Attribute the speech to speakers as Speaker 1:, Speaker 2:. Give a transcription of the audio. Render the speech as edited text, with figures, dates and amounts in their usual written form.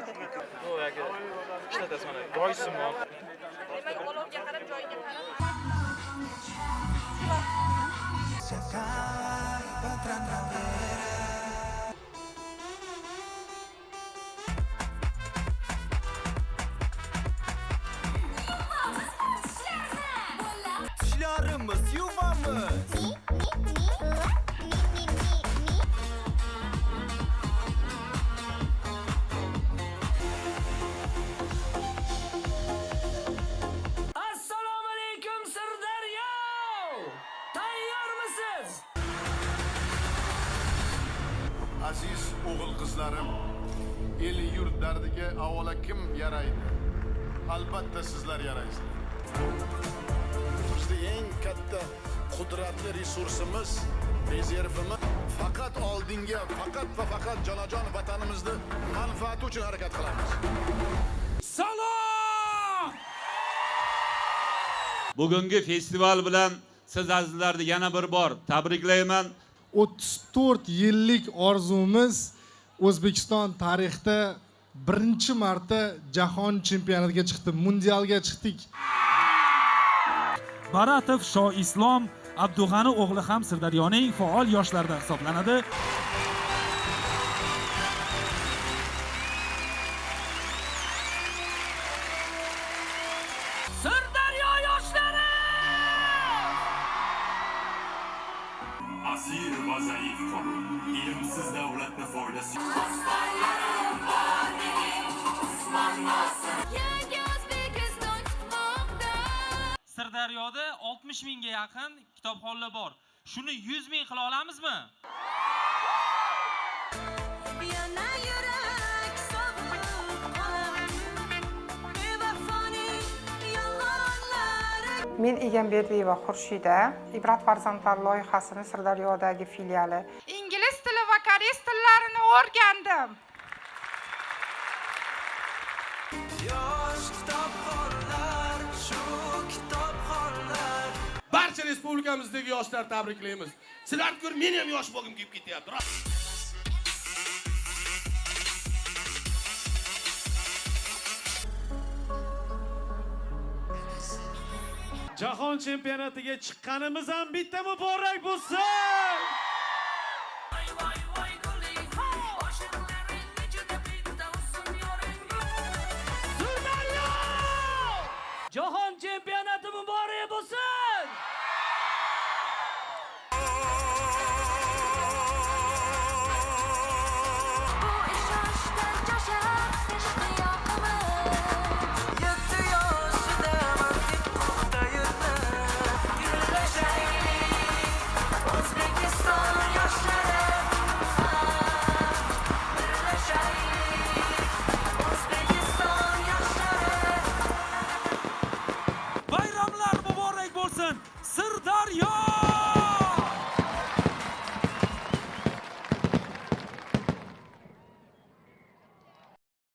Speaker 1: Bu yoki ishlatasan mana doysimon.
Speaker 2: Demak, olovga qarab, joyiga qarab.
Speaker 3: Tishlarimiz yuvamiz.
Speaker 4: Assalomu alaykum Sirdaryo! Tayyormisiz?
Speaker 5: Aziz o'g'il qizlarim, el yurt dardiga avvalo kim yaraydi? Albatta sizlar yaraysizlar. Bizning eng katta qudratli resursimiz, rezervimiz faqat oldinga, faqat va faqat jonajon vatanimizni manfaati uchun harakat qilamiz.
Speaker 4: Salom!
Speaker 6: Bugungi festival bilan siz azizlarni yana bir bor tabriklayman.
Speaker 7: 34 yillik orzumuz O'zbekiston tarixida birinchi marta jahon chempionatiga chiqdi, mundialga chiqdik.
Speaker 8: Baratov Shoislom Abdug'ani o'g'li ham Sirdaryoning faol yoshlaridan hisoblanadi.
Speaker 4: Sirdaryo yoshlari!
Speaker 9: Asir va zaif qolun. Ilmsiz davlatga foydasi yo'q.
Speaker 8: Sirdaryoda 60 mingga yaqin kitobxonlar bor. Shuni 100 ming qila olamizmi?
Speaker 10: Men Egamberdiyeva Xurshida, Ibrat farzandlar loyihasining Sirdaryodagi filiali. Ingliz tili va koreys tillarini o'rgandim.
Speaker 4: Yosh kitobxonlar, shu kitobxonlar.
Speaker 3: Barcha respublikamizdagi yoshlar tabriklaymiz. Sizlar ko'r, men ham yosh bo'lgim kelib ketyapti.
Speaker 8: Jahon chempionatiga chiqqanimiz ham bitta muborak bo'lsin.